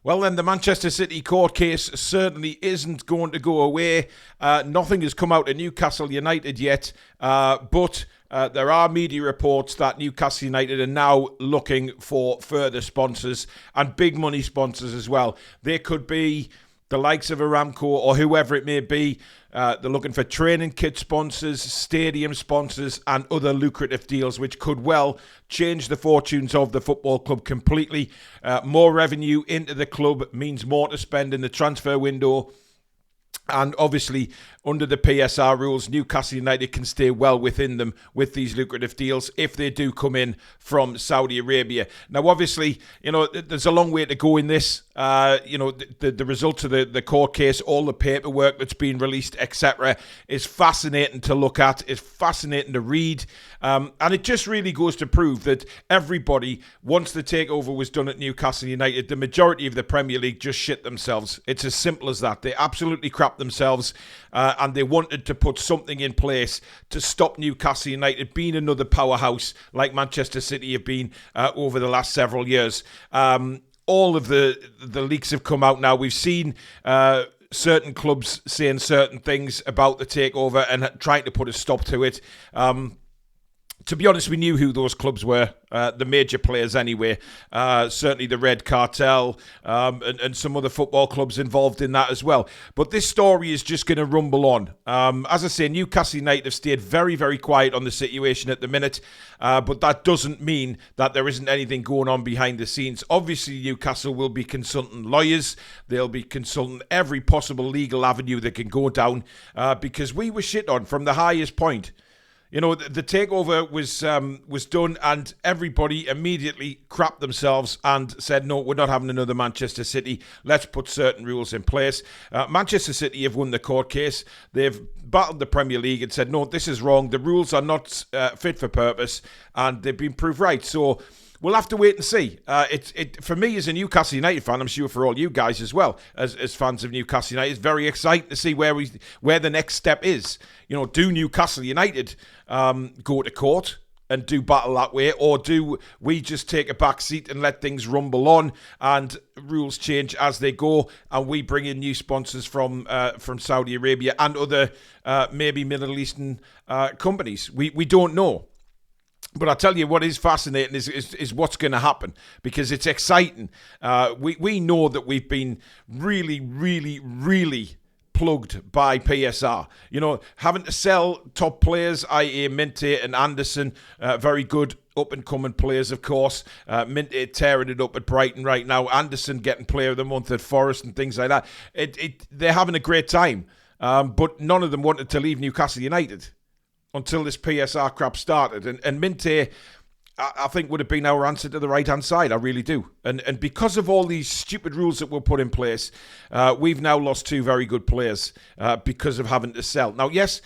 Well, then, the Manchester City court case certainly isn't going to go away. Nothing has come out of Newcastle United yet, but there are media reports that Newcastle United are now looking for further sponsors and big money sponsors as well. They could be the likes of Aramco or whoever it may be. They're looking for training kit sponsors, stadium sponsors, and other lucrative deals, which could well change the fortunes of the football club completely. More revenue into the club means more to spend in the transfer window. And obviously, under the PSR rules, Newcastle United can stay well within them with these lucrative deals if they do come in from Saudi Arabia. Now, obviously, there's a long way to go in this. The results of the court case, all the paperwork that's been released, etc., is fascinating to look at, is fascinating to read. And it just really goes to prove that everybody, once the takeover was done at Newcastle United, the majority of the Premier League just shit themselves. It's as simple as that. They absolutely crap themselves, and they wanted to put something in place to stop Newcastle United being another powerhouse like Manchester City have been over the last several years. All of the leaks have come out now. We've seen certain clubs saying certain things about the takeover and trying to put a stop to it. To be honest, we knew who those clubs were, the major players anyway. Certainly the Red Cartel and some other football clubs involved in that as well. But this story is just going to rumble on. As I say, Newcastle United have stayed very, very quiet on the situation at the minute. But that doesn't mean that there isn't anything going on behind the scenes. Obviously, Newcastle will be consulting lawyers. They'll be consulting every possible legal avenue they can go down because we were shit on from the highest point. The takeover was done and everybody immediately crapped themselves and said, no, we're not having another Manchester City. Let's put certain rules in place. Manchester City have won the court case. They've battled the Premier League and said, no, this is wrong. The rules are not fit for purpose, and they've been proved right. So we'll have to wait and see. For me as a Newcastle United fan, I'm sure for all you guys as well, as fans of Newcastle United, it's very exciting to see where the next step is. Do Newcastle United go to court and do battle that way, or do we just take a back seat and let things rumble on and rules change as they go, and we bring in new sponsors from Saudi Arabia and other maybe Middle Eastern companies? We don't know. But I'll tell you what is fascinating is what's going to happen, because it's exciting. We know that we've been really, really, really plugged by PSR. Having to sell top players, i.e. Minte and Anderson, very good up-and-coming players, of course. Minte tearing it up at Brighton right now. Anderson getting Player of the Month at Forest and things like that. They're having a great time. But none of them wanted to leave Newcastle United until this PSR crap started. And Minte, I think, would have been our answer to the right-hand side. I really do. And because of all these stupid rules that were put in place, we've now lost two very good players because of having to sell. Now, yes,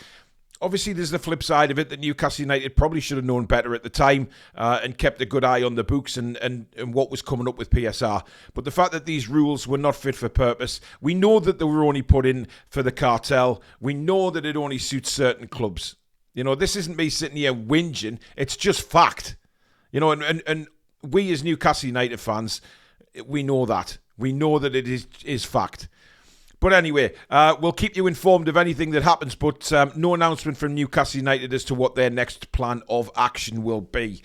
obviously there's the flip side of it that Newcastle United probably should have known better at the time and kept a good eye on the books and what was coming up with PSR. But the fact that these rules were not fit for purpose, we know that they were only put in for the cartel. We know that it only suits certain clubs. This isn't me sitting here whinging. It's just fact. And we as Newcastle United fans, we know that. We know that it is fact. But anyway, we'll keep you informed of anything that happens, but no announcement from Newcastle United as to what their next plan of action will be.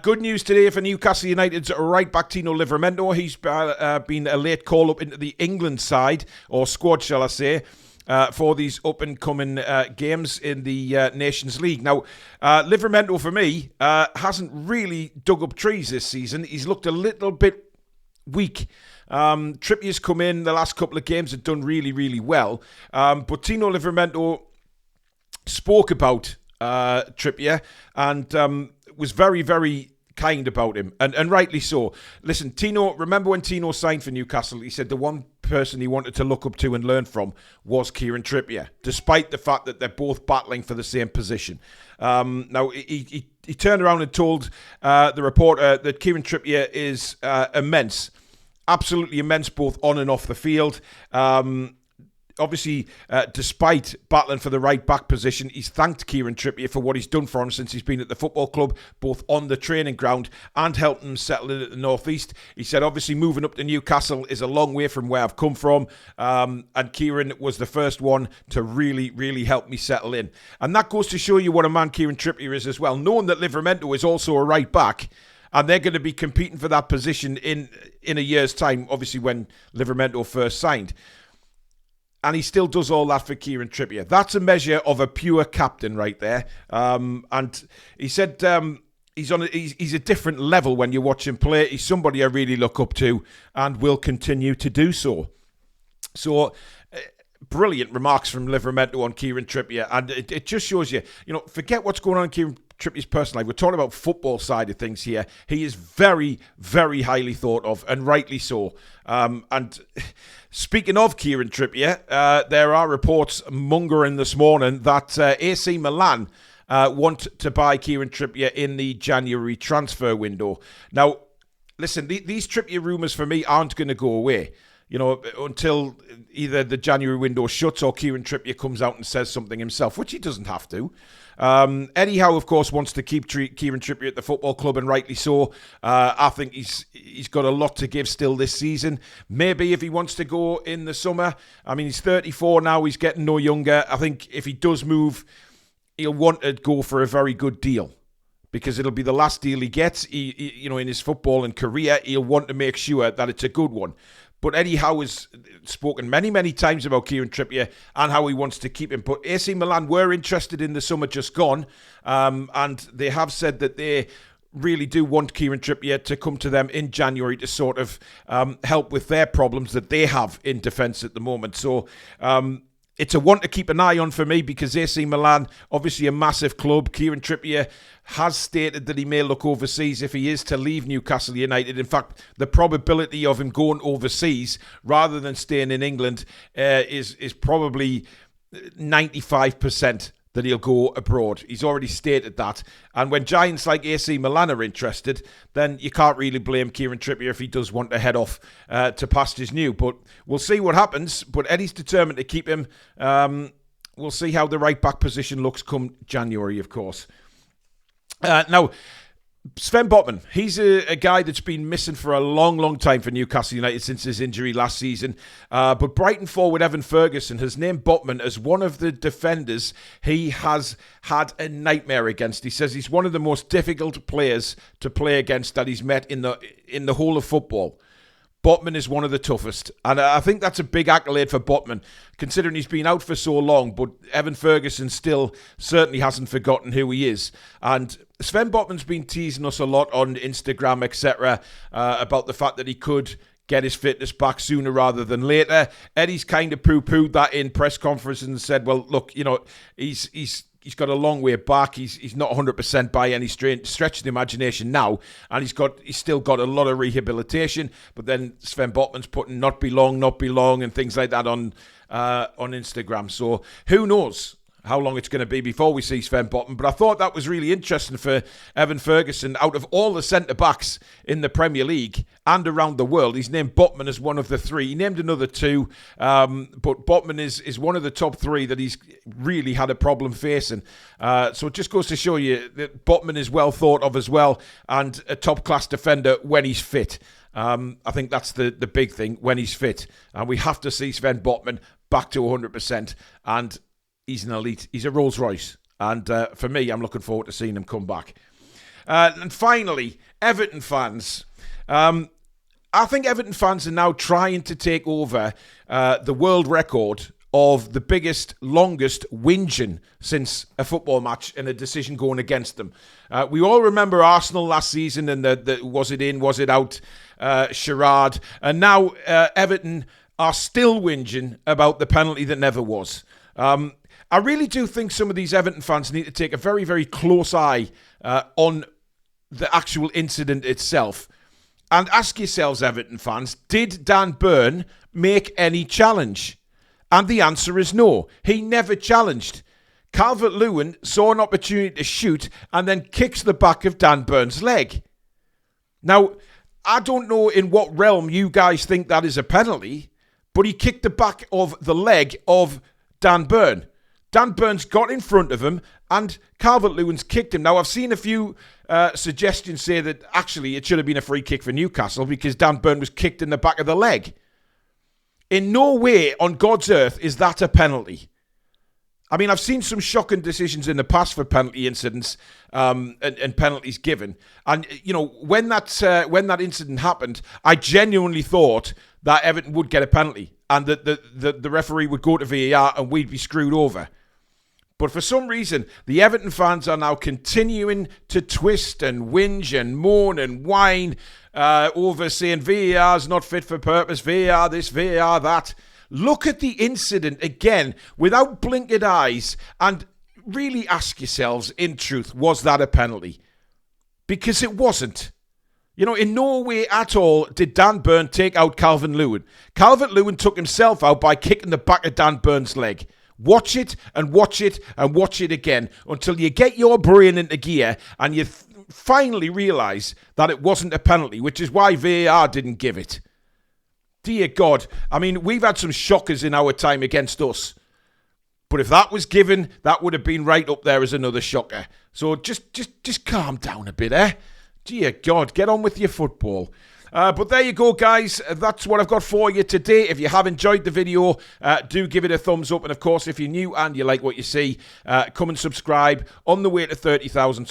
Good news today for Newcastle United's right back Tino Livramento. He's been a late call-up into the England side, or squad, shall I say, for these up-and-coming games in the Nations League. Now, Livramento, for me, hasn't really dug up trees this season. He's looked a little bit weak. Trippier's come in the last couple of games, have done really, really well. But Tino Livramento spoke about Trippier and was very, very kind about him, and rightly so. Listen, Tino, remember when Tino signed for Newcastle, he said the one person he wanted to look up to and learn from was Kieran Trippier, despite the fact that they're both battling for the same position. Now, he turned around and told the reporter that Kieran Trippier is immense, absolutely immense, both on and off the field. obviously, despite battling for the right back position, he's thanked Kieran Trippier for what he's done for him since he's been at the football club, both on the training ground and helping him settle in at the North East. He said, obviously, moving up to Newcastle is a long way from where I've come from, and Kieran was the first one to really, really help me settle in. And that goes to show you what a man Kieran Trippier is as well, knowing that Livramento is also a right back, and they're going to be competing for that position in a year's time, obviously when Livramento first signed. And he still does all that for Kieran Trippier. That's a measure of a pure captain right there. And he said he's a different level when you watch him play. He's somebody I really look up to and will continue to do so. So, brilliant remarks from Livramento on Kieran Trippier. And it just shows you, forget what's going on in Kieran Trippier's personal life. We're talking about football side of things here. He is very, very highly thought of, and rightly so. And speaking of Kieran Trippier, there are reports mongering this morning that AC Milan want to buy Kieran Trippier in the January transfer window. Now, listen, these Trippier rumours for me aren't going to go away. Until either the January window shuts or Kieran Trippier comes out and says something himself, which he doesn't have to. Eddie Howe, of course, wants to keep Kieran Trippier at the football club, and rightly so. I think he's got a lot to give still this season. Maybe if he wants to go in the summer. I mean, he's 34 now. He's getting no younger. I think if he does move, he'll want to go for a very good deal, because it'll be the last deal he gets. In his football and career, he'll want to make sure that it's a good one. But Eddie Howe has spoken many, many times about Kieran Trippier and how he wants to keep him. But AC Milan were interested in the summer just gone, and they have said that they really do want Kieran Trippier to come to them in January to sort of help with their problems that they have in defence at the moment. So it's a one to keep an eye on for me, because AC Milan, obviously a massive club. Kieran Trippier has stated that he may look overseas if he is to leave Newcastle United. In fact, the probability of him going overseas rather than staying in England is probably 95% that he'll go abroad. He's already stated that. And when giants like AC Milan are interested, then you can't really blame Kieran Trippier if he does want to head off to pastures new. But we'll see what happens. But Eddie's determined to keep him. We'll see how the right back position looks come January, of course. Now, Sven Botman, he's a guy that's been missing for a long, long time for Newcastle United since his injury last season. But Brighton forward Evan Ferguson has named Botman as one of the defenders he has had a nightmare against. He says he's one of the most difficult players to play against that he's met in the whole of football. Botman is one of the toughest. And I think that's a big accolade for Botman, considering he's been out for so long. But Evan Ferguson still certainly hasn't forgotten who he is. And Sven Botman's been teasing us a lot on Instagram, etc., about the fact that he could get his fitness back sooner rather than later. Eddie's kind of poo-pooed that in press conferences and said, well, look, he's got a long way back. He's not 100% by any stretch of the imagination now, and he's still got a lot of rehabilitation. But then Sven Botman's putting not be long, and things like that on Instagram. So who knows how long it's going to be before we see Sven Botman. But I thought that was really interesting for Evan Ferguson. Out of all the centre-backs in the Premier League and around the world, he's named Botman as one of the three. He named another two, but Botman is one of the top three that he's really had a problem facing. So it just goes to show you that Botman is well thought of as well, and a top-class defender when he's fit. I think that's the big thing, when he's fit. And we have to see Sven Botman back to 100%. And he's an elite. He's a Rolls Royce. And for me, I'm looking forward to seeing him come back. And finally, Everton fans. I think Everton fans are now trying to take over the world record of the biggest, longest whinging since a football match and a decision going against them. We all remember Arsenal last season and the was it in, was it out charade. And now Everton are still whinging about the penalty that never was. I really do think some of these Everton fans need to take a very, very close eye on the actual incident itself. And ask yourselves, Everton fans, did Dan Burn make any challenge? And the answer is no. He never challenged. Calvert-Lewin saw an opportunity to shoot and then kicks the back of Dan Burn's leg. Now, I don't know in what realm you guys think that is a penalty, but he kicked the back of the leg of Dan Burn. Dan Burn's got in front of him, and Calvert-Lewin's kicked him. Now, I've seen a few suggestions say that actually it should have been a free kick for Newcastle because Dan Burn was kicked in the back of the leg. In no way on God's earth is that a penalty. I mean, I've seen some shocking decisions in the past for penalty incidents and penalties given. And, you know, when that incident happened, I genuinely thought that Everton would get a penalty and that the referee would go to VAR and we'd be screwed over. But for some reason, the Everton fans are now continuing to twist and whinge and moan and whine over saying VAR's not fit for purpose, VAR this, VAR that. Look at the incident again without blinkered eyes and really ask yourselves, in truth, was that a penalty? Because it wasn't. You know, in no way at all did Dan Burn take out Calvert-Lewin. Calvert-Lewin took himself out by kicking the back of Dan Burn's leg. Watch it and watch it and watch it again until you get your brain into gear and you finally realise that it wasn't a penalty, which is why VAR didn't give it. Dear God, I mean, we've had some shockers in our time against us. But if that was given, that would have been right up there as another shocker. So just calm down a bit, eh? Dear God, get on with your football. But there you go, guys. That's what I've got for you today. If you have enjoyed the video, do give it a thumbs up. And, of course, if you're new and you like what you see, come and subscribe. On the way to 33,000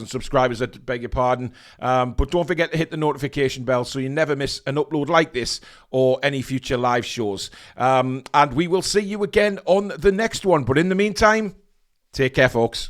subscribers, I beg your pardon. But don't forget to hit the notification bell so you never miss an upload like this or any future live shows. And we will see you again on the next one. But in the meantime, take care, folks.